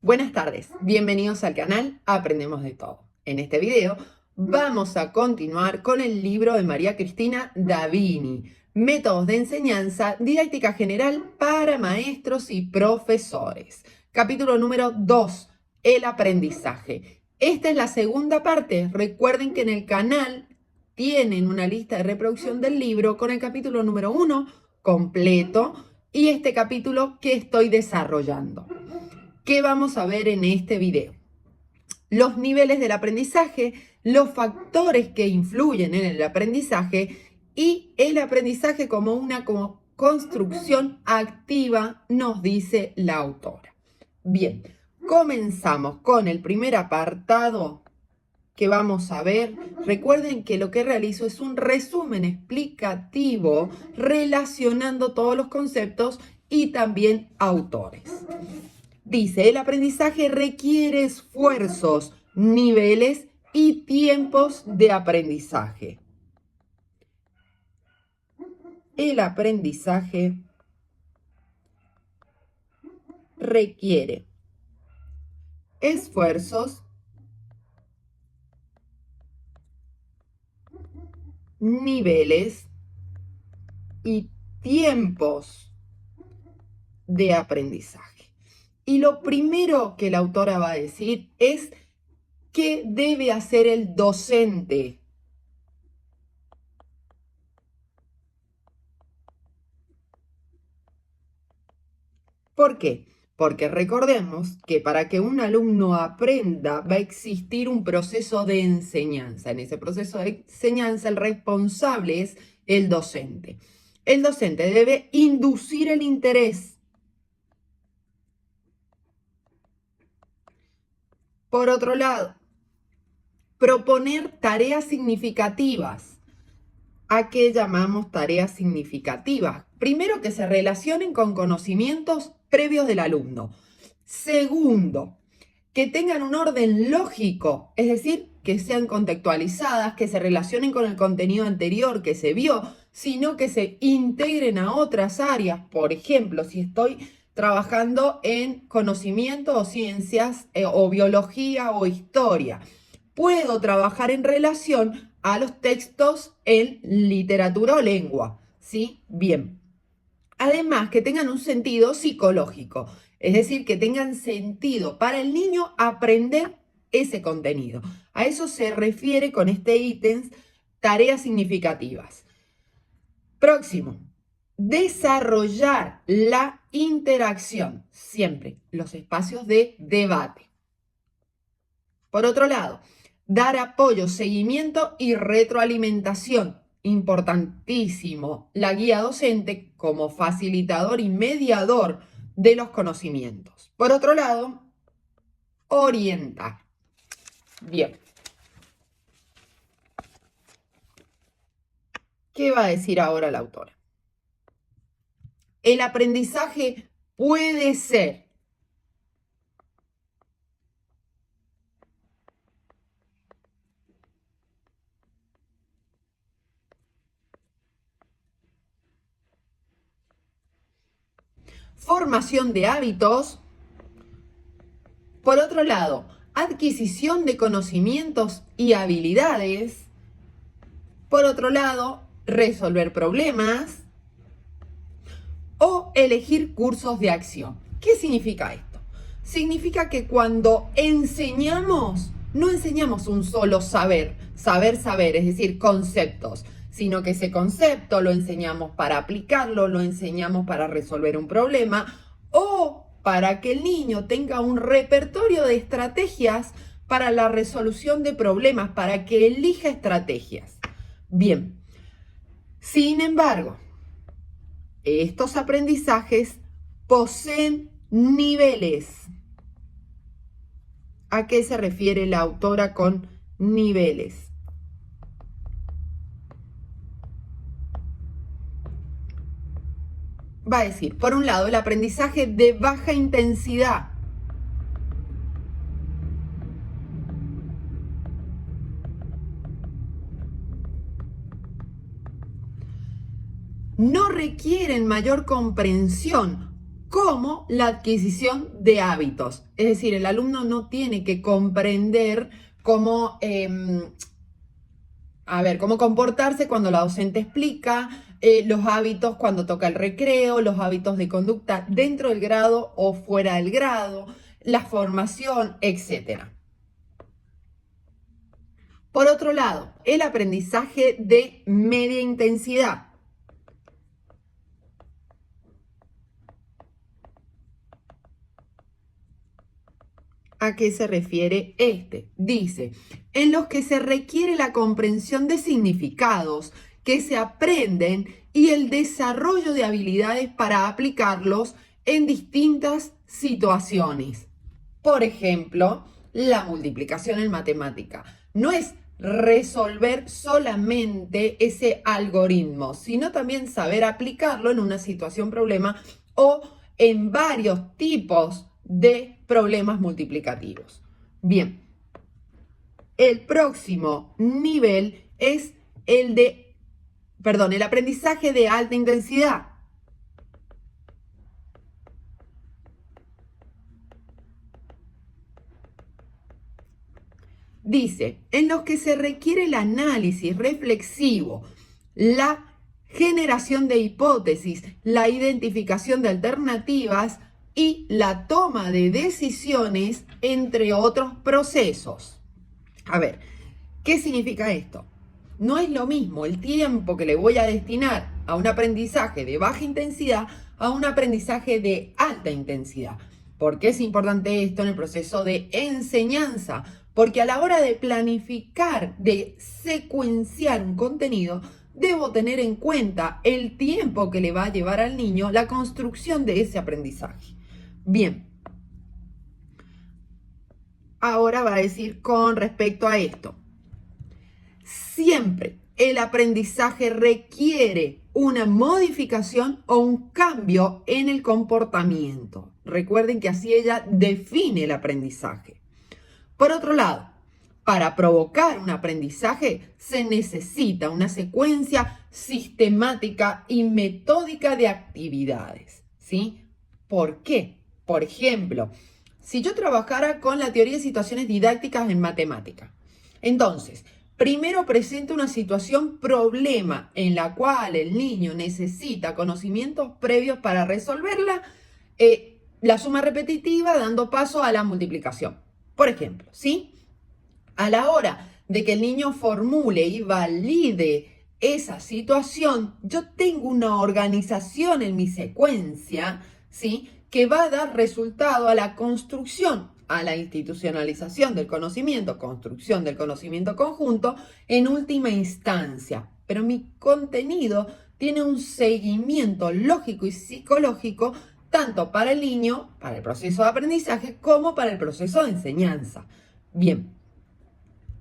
Buenas tardes, bienvenidos al canal Aprendemos de Todo. En este video vamos a continuar con el libro de María Cristina Davini, Métodos de Enseñanza, Didáctica General para Maestros y Profesores. Capítulo número 2, el aprendizaje. Esta es la segunda parte. Recuerden que en el canal tienen una lista de reproducción del libro con el capítulo número 1 completo y este capítulo que estoy desarrollando. ¿Qué vamos a ver en este video? Los niveles del aprendizaje, los factores que influyen en el aprendizaje y el aprendizaje como una construcción activa, nos dice la autora. Bien, comenzamos con el primer apartado que vamos a ver. Recuerden que lo que realizo es un resumen explicativo relacionando todos los conceptos y también autores. Dice, el aprendizaje requiere esfuerzos, niveles y tiempos de aprendizaje. El aprendizaje requiere esfuerzos, niveles y tiempos de aprendizaje. Y lo primero que la autora va a decir es qué debe hacer el docente. ¿Por qué? Porque recordemos que para que un alumno aprenda va a existir un proceso de enseñanza. En ese proceso de enseñanza el responsable es el docente. El docente debe inducir el interés. Por otro lado, proponer tareas significativas. ¿A qué llamamos tareas significativas? Primero, que se relacionen con conocimientos previos del alumno. Segundo, que tengan un orden lógico, es decir, que sean contextualizadas, que se relacionen con el contenido anterior que se vio, sino que se integren a otras áreas. Por ejemplo, si estoy trabajando en conocimiento o ciencias o biología o historia, puedo trabajar en relación a los textos en literatura o lengua, ¿sí? Bien. Además, que tengan un sentido psicológico, es decir, que tengan sentido para el niño aprender ese contenido. A eso se refiere con este ítem, tareas significativas. Próximo, desarrollar la interacción, siempre los espacios de debate. Por otro lado, dar apoyo, seguimiento y retroalimentación. Importantísimo, la guía docente como facilitador y mediador de los conocimientos. Por otro lado, orientar. Bien. ¿Qué va a decir ahora la autora? El aprendizaje puede ser formación de hábitos. Por otro lado, adquisición de conocimientos y habilidades. Por otro lado, resolver problemas o elegir cursos de acción. ¿Qué significa esto? Significa que cuando enseñamos, no enseñamos un solo saber, es decir, conceptos, sino que ese concepto lo enseñamos para aplicarlo, lo enseñamos para resolver un problema o para que el niño tenga un repertorio de estrategias para la resolución de problemas, para que elija estrategias. Bien, sin embargo, estos aprendizajes poseen niveles. ¿A qué se refiere la autora con niveles? Va a decir, por un lado, el aprendizaje de baja intensidad. No requieren mayor comprensión como la adquisición de hábitos. Es decir, el alumno no tiene que comprender cómo, cómo comportarse cuando la docente explica, los hábitos cuando toca el recreo, los hábitos de conducta dentro del grado o fuera del grado, la formación, etc. Por otro lado, el aprendizaje de media intensidad. ¿A qué se refiere este? Dice, en los que se requiere la comprensión de significados que se aprenden y el desarrollo de habilidades para aplicarlos en distintas situaciones. Por ejemplo, la multiplicación en matemática. No es resolver solamente ese algoritmo, sino también saber aplicarlo en una situación problema o en varios tipos de problemas multiplicativos. Bien, el próximo nivel es el aprendizaje de alta intensidad. Dice, en los que se requiere el análisis reflexivo, la generación de hipótesis, la identificación de alternativas y la toma de decisiones, entre otros procesos. A ver, ¿qué significa esto? No es lo mismo el tiempo que le voy a destinar a un aprendizaje de baja intensidad a un aprendizaje de alta intensidad. ¿Por qué es importante esto en el proceso de enseñanza? Porque a la hora de planificar, de secuenciar un contenido, debo tener en cuenta el tiempo que le va a llevar al niño la construcción de ese aprendizaje. Bien, ahora va a decir con respecto a esto. Siempre el aprendizaje requiere una modificación o un cambio en el comportamiento. Recuerden que así ella define el aprendizaje. Por otro lado, para provocar un aprendizaje se necesita una secuencia sistemática y metódica de actividades, ¿sí? ¿Por qué? Por ejemplo, si yo trabajara con la teoría de situaciones didácticas en matemática, entonces, primero presento una situación problema en la cual el niño necesita conocimientos previos para resolverla, la suma repetitiva dando paso a la multiplicación. Por ejemplo, ¿sí? A la hora de que el niño formule y valide esa situación, yo tengo una organización en mi secuencia, ¿sí? Que va a dar resultado a la construcción, a la institucionalización del conocimiento, construcción del conocimiento conjunto en última instancia. Pero mi contenido tiene un seguimiento lógico y psicológico tanto para el niño, para el proceso de aprendizaje, como para el proceso de enseñanza. Bien,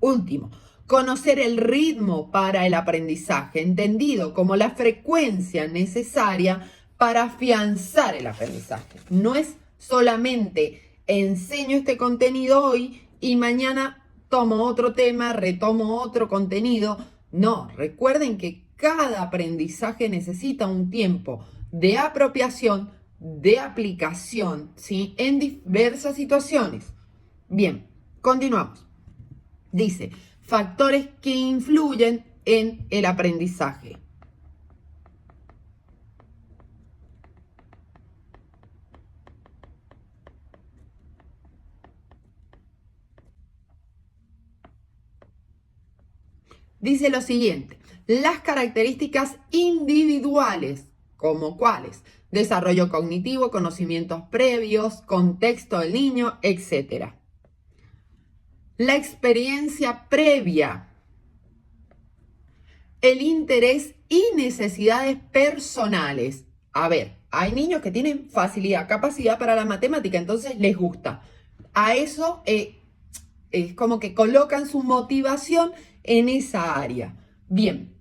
último, conocer el ritmo para el aprendizaje, entendido como la frecuencia necesaria para afianzar el aprendizaje. No es solamente enseño este contenido hoy y mañana tomo otro tema, retomo otro contenido. No, recuerden que cada aprendizaje necesita un tiempo de apropiación, de aplicación, ¿sí? En diversas situaciones. Bien, continuamos. Dice, factores que influyen en el aprendizaje. Dice lo siguiente, las características individuales, ¿como cuáles? Desarrollo cognitivo, conocimientos previos, contexto del niño, etc. La experiencia previa, el interés y necesidades personales. A ver, hay niños que tienen facilidad, capacidad para la matemática, entonces les gusta. A eso es como que colocan su motivación en esa área. Bien,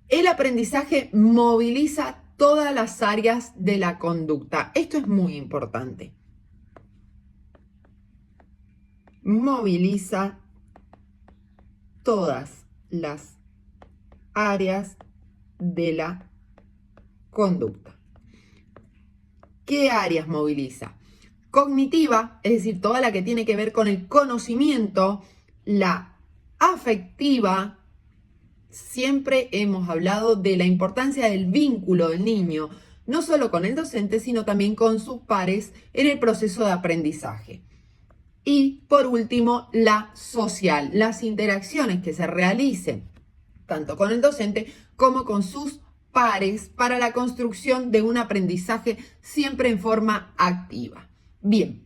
el aprendizaje moviliza todas las áreas de la conducta. Esto es muy importante. Moviliza todas las áreas de la conducta. ¿Qué áreas moviliza? Cognitiva, es decir, toda la que tiene que ver con el conocimiento, la afectiva. Siempre hemos hablado de la importancia del vínculo del niño, no solo con el docente, sino también con sus pares en el proceso de aprendizaje. Y por último, la social, las interacciones que se realicen tanto con el docente como con sus pares para la construcción de un aprendizaje siempre en forma activa. Bien,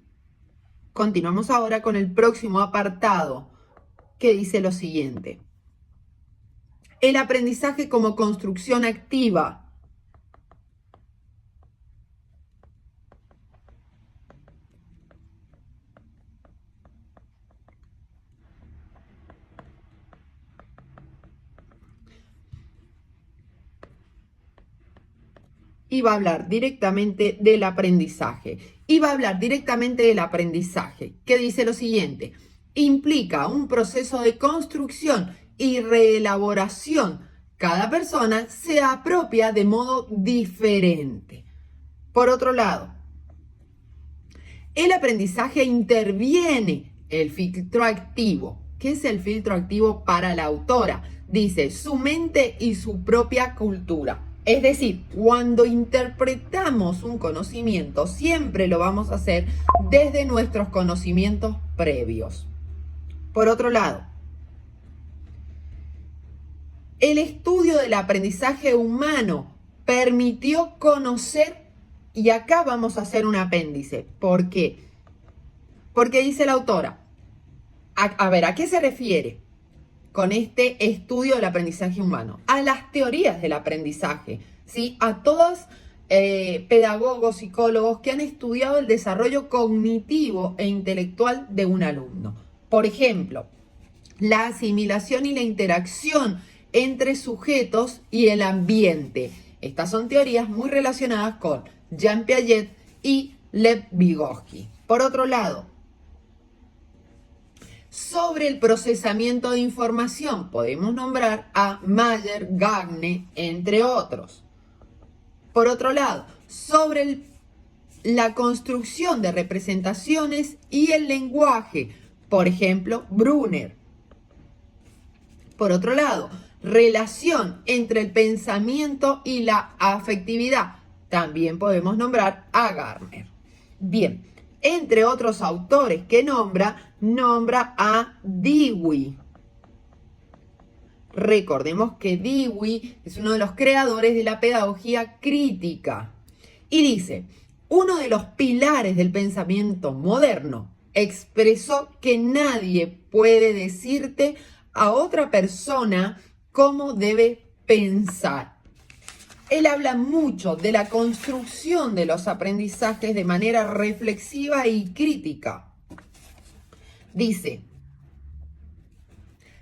continuamos ahora con el próximo apartado que dice lo siguiente. El aprendizaje como construcción activa. Y va a hablar directamente del aprendizaje. Que dice lo siguiente. Implica un proceso de construcción y reelaboración. Cada persona se apropia de modo diferente. Por otro lado, el aprendizaje interviene el filtro activo. ¿Qué es el filtro activo para la autora? Dice su mente y su propia cultura. Es decir, cuando interpretamos un conocimiento, siempre lo vamos a hacer desde nuestros conocimientos previos. Por otro lado, el estudio del aprendizaje humano permitió conocer, y acá vamos a hacer un apéndice. ¿Por qué? Porque dice la autora, a ver, ¿a qué se refiere con este estudio del aprendizaje humano? A las teorías del aprendizaje, ¿sí? A todos pedagogos, psicólogos que han estudiado el desarrollo cognitivo e intelectual de un alumno. Por ejemplo, la asimilación y la interacción entre sujetos y el ambiente. Estas son teorías muy relacionadas con Jean Piaget y Lev Vygotsky. Por otro lado, sobre el procesamiento de información, podemos nombrar a Mayer, Gagne, entre otros. Por otro lado, sobre la construcción de representaciones y el lenguaje, por ejemplo, Brunner. Por otro lado, relación entre el pensamiento y la afectividad, también podemos nombrar a Gardner. Bien, entre otros autores que nombra a Dewey. Recordemos que Dewey es uno de los creadores de la pedagogía crítica. Y dice, uno de los pilares del pensamiento moderno expresó que nadie puede decirte a otra persona cómo debe pensar. Él habla mucho de la construcción de los aprendizajes de manera reflexiva y crítica. Dice,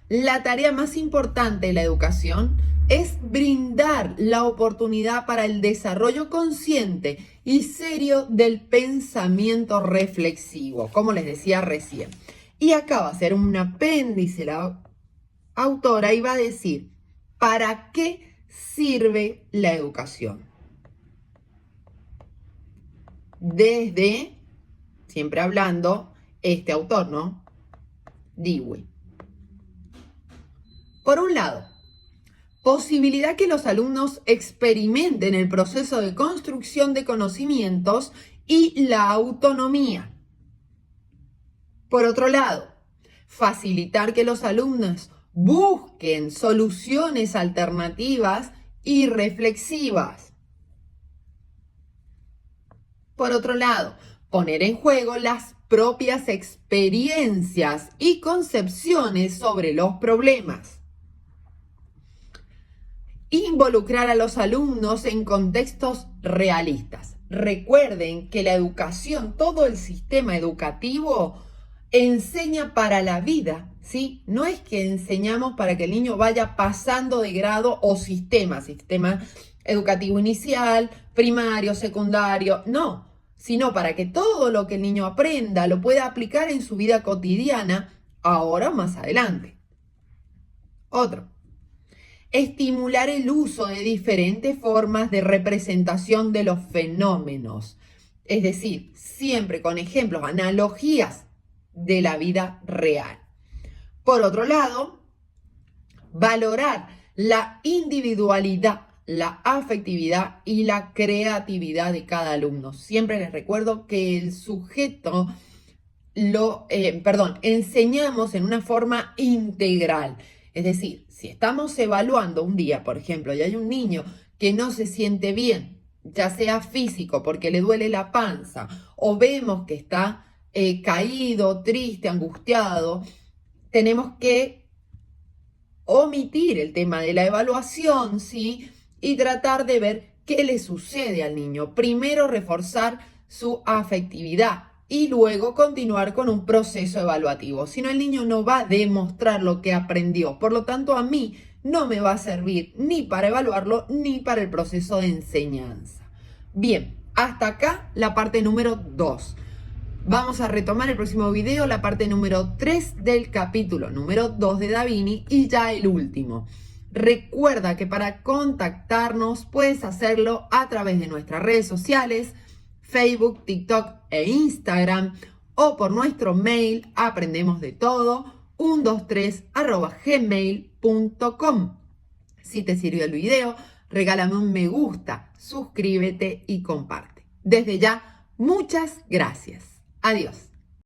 la tarea más importante de la educación es brindar la oportunidad para el desarrollo consciente y serio del pensamiento reflexivo, como les decía recién. Y acá va a ser un apéndice la autora y va a decir, ¿para qué sirve la educación? Desde, siempre hablando, este autor, ¿no? Dewey. Por un lado, posibilidad que los alumnos experimenten el proceso de construcción de conocimientos y la autonomía. Por otro lado, facilitar que los alumnos busquen soluciones alternativas y reflexivas. Por otro lado, poner en juego las propias experiencias y concepciones sobre los problemas. Involucrar a los alumnos en contextos realistas. Recuerden que la educación, todo el sistema educativo, enseña para la vida, ¿sí? No es que enseñamos para que el niño vaya pasando de grado o sistema educativo inicial, primario, secundario, no, sino para que todo lo que el niño aprenda lo pueda aplicar en su vida cotidiana, ahora o más adelante. Otro, estimular el uso de diferentes formas de representación de los fenómenos. Es decir, siempre con ejemplos, analogías de la vida real. Por otro lado, valorar la individualidad, la afectividad y la creatividad de cada alumno. Siempre les recuerdo que el sujeto enseñamos en una forma integral. Es decir, si estamos evaluando un día, por ejemplo, y hay un niño que no se siente bien, ya sea físico porque le duele la panza, o vemos que está caído, triste, angustiado, tenemos que omitir el tema de la evaluación, ¿sí? Y tratar de ver qué le sucede al niño. Primero reforzar su afectividad y luego continuar con un proceso evaluativo. Si no, el niño no va a demostrar lo que aprendió. Por lo tanto, a mí no me va a servir ni para evaluarlo ni para el proceso de enseñanza. Bien, hasta acá la parte número 2. Vamos a retomar el próximo video, la parte número 3 del capítulo número 2 de Davini y ya el último. Recuerda que para contactarnos puedes hacerlo a través de nuestras redes sociales, Facebook, TikTok e Instagram, o por nuestro mail aprendemosdetodo123@gmail.com. Si te sirvió el video, regálame un me gusta, suscríbete y comparte. Desde ya, muchas gracias. Adiós.